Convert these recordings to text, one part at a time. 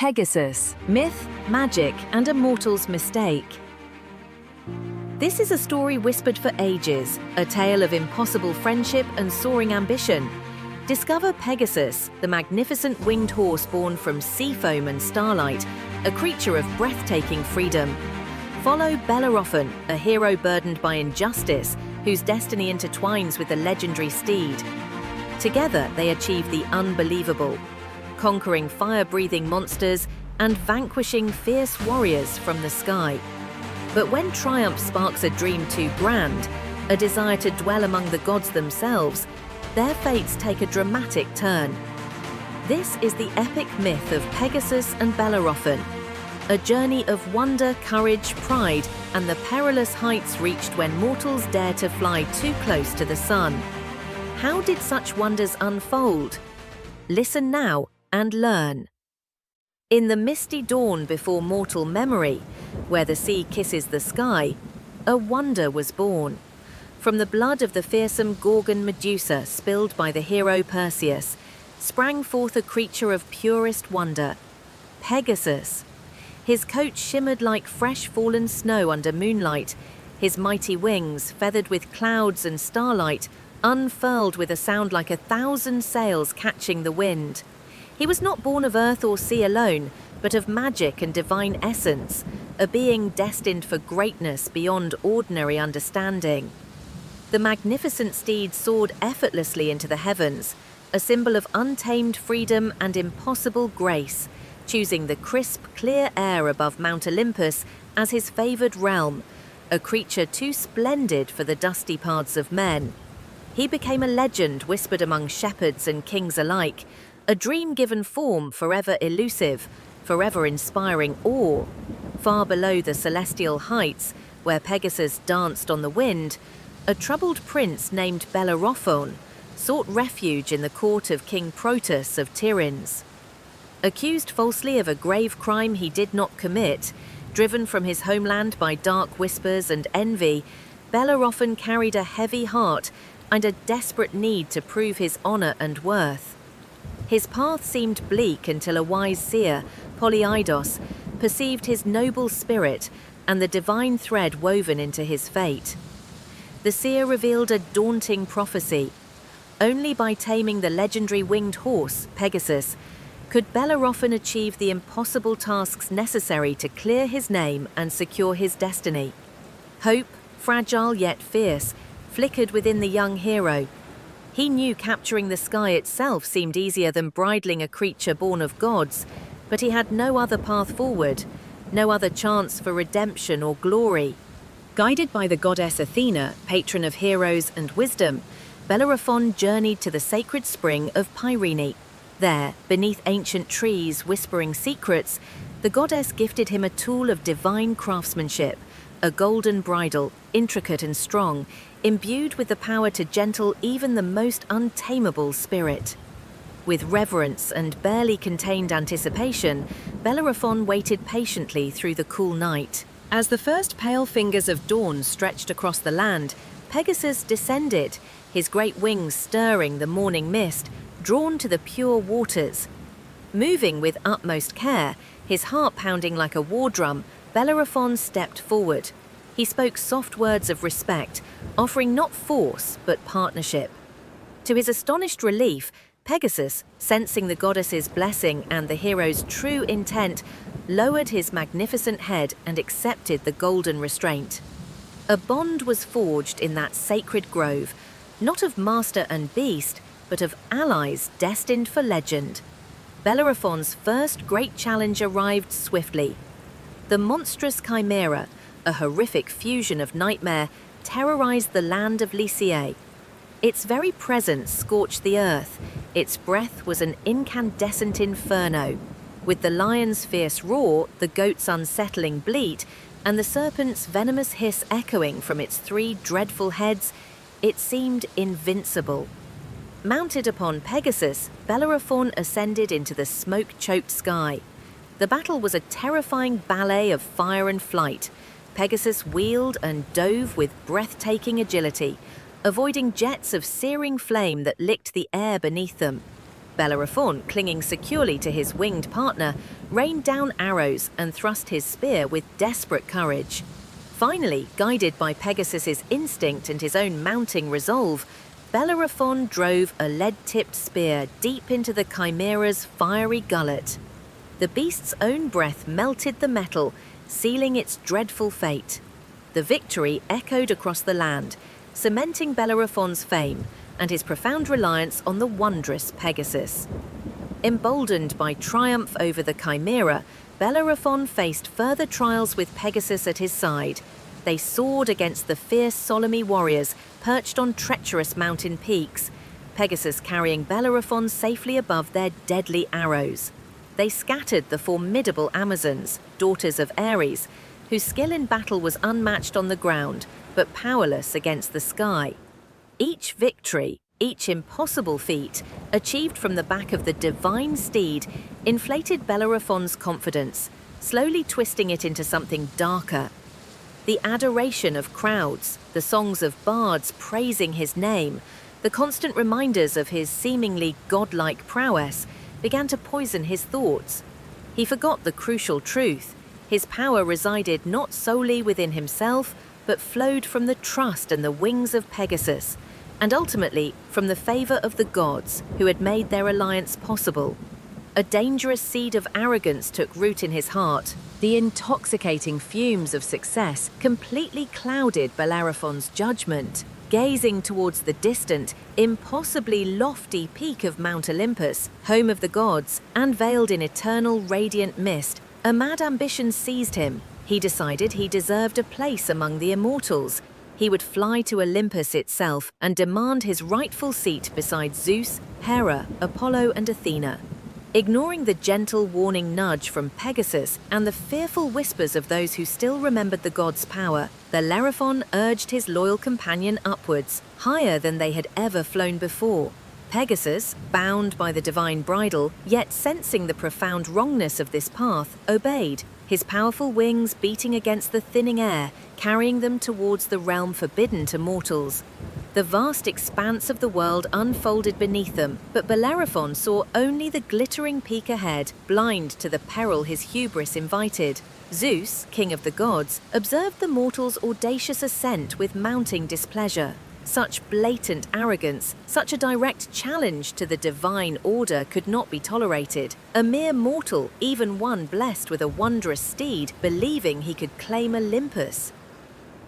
Pegasus, myth, magic, and a mortal's mistake. This is a story whispered for ages, a tale of impossible friendship and soaring ambition. Discover Pegasus, the magnificent winged horse born from sea foam and starlight, a creature of breathtaking freedom. Follow Bellerophon, a hero burdened by injustice, whose destiny intertwines with the legendary steed. Together, they achieve the unbelievable, conquering fire-breathing monsters and vanquishing fierce warriors from the sky. But when triumph sparks a dream too grand, a desire to dwell among the gods themselves, their fates take a dramatic turn. This is the epic myth of Pegasus and Bellerophon, a journey of wonder, courage, pride, and the perilous heights reached when mortals dare to fly too close to the sun. How did such wonders unfold? Listen now and learn. In the misty dawn before mortal memory, where the sea kisses the sky, a wonder was born. From the blood of the fearsome Gorgon Medusa spilled by the hero Perseus, sprang forth a creature of purest wonder, Pegasus. His coat shimmered like fresh fallen snow under moonlight, his mighty wings, feathered with clouds and starlight, unfurled with a sound like 1,000 sails catching the wind. He was not born of earth or sea alone, but of magic and divine essence, a being destined for greatness beyond ordinary understanding. The magnificent steed soared effortlessly into the heavens, a symbol of untamed freedom and impossible grace, choosing the crisp, clear air above Mount Olympus as his favored realm, a creature too splendid for the dusty paths of men. He became a legend whispered among shepherds and kings alike, a dream given form forever elusive, forever inspiring awe. Far below the celestial heights, where Pegasus danced on the wind, a troubled prince named Bellerophon sought refuge in the court of King Protus of Tiryns. Accused falsely of a grave crime he did not commit, driven from his homeland by dark whispers and envy, Bellerophon carried a heavy heart and a desperate need to prove his honor and worth. His path seemed bleak until a wise seer, Polyidus, perceived his noble spirit and the divine thread woven into his fate. The seer revealed a daunting prophecy. Only by taming the legendary winged horse, Pegasus, could Bellerophon achieve the impossible tasks necessary to clear his name and secure his destiny. Hope, fragile yet fierce, flickered within the young hero. He knew capturing the sky itself seemed easier than bridling a creature born of gods, but he had no other path forward, no other chance for redemption or glory. Guided by the goddess Athena, patron of heroes and wisdom, Bellerophon journeyed to the sacred spring of Pyrene. There, beneath ancient trees whispering secrets, the goddess gifted him a tool of divine craftsmanship, a golden bridle, intricate and strong, imbued with the power to gentle even the most untamable spirit. With reverence and barely contained anticipation, Bellerophon waited patiently through the cool night. As the first pale fingers of dawn stretched across the land, Pegasus descended, his great wings stirring the morning mist, drawn to the pure waters. Moving with utmost care, his heart pounding like a war drum, Bellerophon stepped forward. He spoke soft words of respect, offering not force but partnership. To his astonished relief, Pegasus, sensing the goddess's blessing and the hero's true intent, lowered his magnificent head and accepted the golden restraint. A bond was forged in that sacred grove, not of master and beast, but of allies destined for legend. Bellerophon's first great challenge arrived swiftly. The monstrous Chimera, a horrific fusion of nightmare, terrorized the land of Lycia. Its very presence scorched the earth. Its breath was an incandescent inferno. With the lion's fierce roar, the goat's unsettling bleat, and the serpent's venomous hiss echoing from its 3 dreadful heads, it seemed invincible. Mounted upon Pegasus, Bellerophon ascended into the smoke-choked sky. The battle was a terrifying ballet of fire and flight. Pegasus wheeled and dove with breathtaking agility, avoiding jets of searing flame that licked the air beneath them. Bellerophon, clinging securely to his winged partner, rained down arrows and thrust his spear with desperate courage. Finally, guided by Pegasus's instinct and his own mounting resolve, Bellerophon drove a lead-tipped spear deep into the Chimera's fiery gullet. The beast's own breath melted the metal, sealing its dreadful fate. The victory echoed across the land, cementing Bellerophon's fame and his profound reliance on the wondrous Pegasus. Emboldened by triumph over the Chimera, Bellerophon faced further trials with Pegasus at his side. They soared against the fierce Solymi warriors perched on treacherous mountain peaks, Pegasus carrying Bellerophon safely above their deadly arrows. They scattered the formidable Amazons, daughters of Ares, whose skill in battle was unmatched on the ground, but powerless against the sky. Each victory, each impossible feat, achieved from the back of the divine steed, inflated Bellerophon's confidence, slowly twisting it into something darker. The adoration of crowds, the songs of bards praising his name, the constant reminders of his seemingly godlike prowess began to poison his thoughts. He forgot the crucial truth. His power resided not solely within himself, but flowed from the trust and the wings of Pegasus, and ultimately from the favor of the gods who had made their alliance possible. A dangerous seed of arrogance took root in his heart. The intoxicating fumes of success completely clouded Bellerophon's judgment. Gazing towards the distant, impossibly lofty peak of Mount Olympus, home of the gods, and veiled in eternal radiant mist, a mad ambition seized him. He decided he deserved a place among the immortals. He would fly to Olympus itself and demand his rightful seat beside Zeus, Hera, Apollo, and Athena. Ignoring the gentle warning nudge from Pegasus and the fearful whispers of those who still remembered the god's power, Bellerophon urged his loyal companion upwards, higher than they had ever flown before. Pegasus, bound by the divine bridle, yet sensing the profound wrongness of this path, obeyed, his powerful wings beating against the thinning air, carrying them towards the realm forbidden to mortals. The vast expanse of the world unfolded beneath them, but Bellerophon saw only the glittering peak ahead, blind to the peril his hubris invited. Zeus, king of the gods, observed the mortals' audacious ascent with mounting displeasure. Such blatant arrogance, such a direct challenge to the divine order could not be tolerated. A mere mortal, even one blessed with a wondrous steed, believing he could claim Olympus.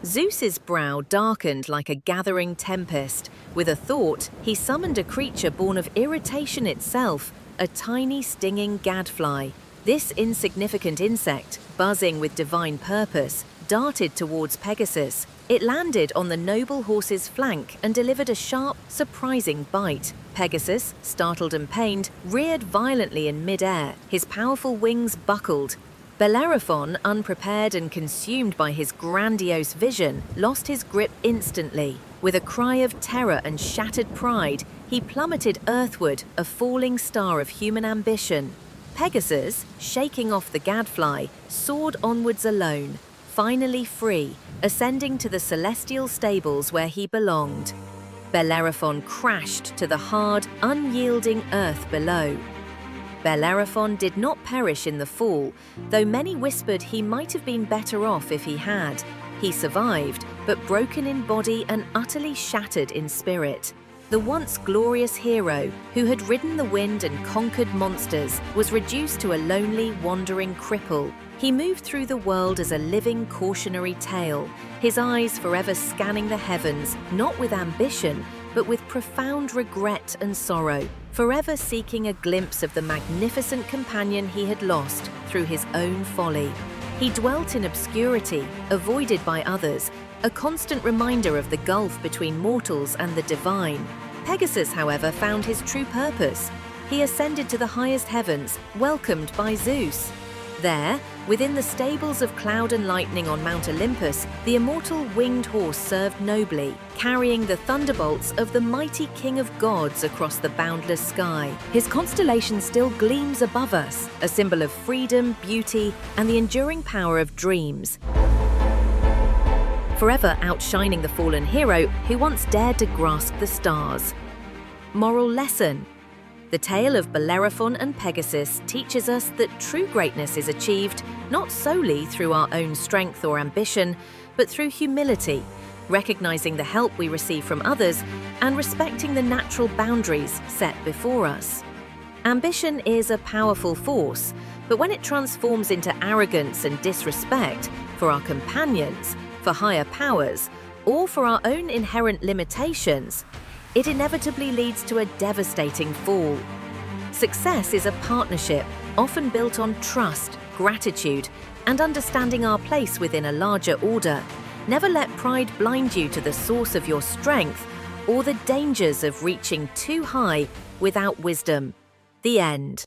Zeus's brow darkened like a gathering tempest. With a thought, he summoned a creature born of irritation itself, a tiny stinging gadfly. This insignificant insect, buzzing with divine purpose, darted towards Pegasus. It landed on the noble horse's flank and delivered a sharp, surprising bite. Pegasus, startled and pained, reared violently in mid-air. His powerful wings buckled. Bellerophon, unprepared and consumed by his grandiose vision, lost his grip instantly. With a cry of terror and shattered pride, he plummeted earthward, a falling star of human ambition. Pegasus, shaking off the gadfly, soared onwards alone, finally free, ascending to the celestial stables where he belonged. Bellerophon crashed to the hard, unyielding earth below. Bellerophon did not perish in the fall, though many whispered he might have been better off if he had. He survived, but broken in body and utterly shattered in spirit. The once glorious hero, who had ridden the wind and conquered monsters, was reduced to a lonely, wandering cripple. He moved through the world as a living cautionary tale, his eyes forever scanning the heavens, not with ambition, but with profound regret and sorrow, forever seeking a glimpse of the magnificent companion he had lost through his own folly. He dwelt in obscurity, avoided by others, a constant reminder of the gulf between mortals and the divine. Pegasus, however, found his true purpose. He ascended to the highest heavens, welcomed by Zeus. There, within the stables of cloud and lightning on Mount Olympus, the immortal winged horse served nobly, carrying the thunderbolts of the mighty king of gods across the boundless sky. His constellation still gleams above us, a symbol of freedom, beauty, and the enduring power of dreams. Forever outshining the fallen hero who once dared to grasp the stars. Moral lesson: The tale of Bellerophon and Pegasus teaches us that true greatness is achieved not solely through our own strength or ambition, but through humility, recognizing the help we receive from others and respecting the natural boundaries set before us. Ambition is a powerful force, but when it transforms into arrogance and disrespect for our companions, for higher powers, or for our own inherent limitations, it inevitably leads to a devastating fall. Success is a partnership, often built on trust, gratitude, and understanding our place within a larger order. Never let pride blind you to the source of your strength or the dangers of reaching too high without wisdom. The end.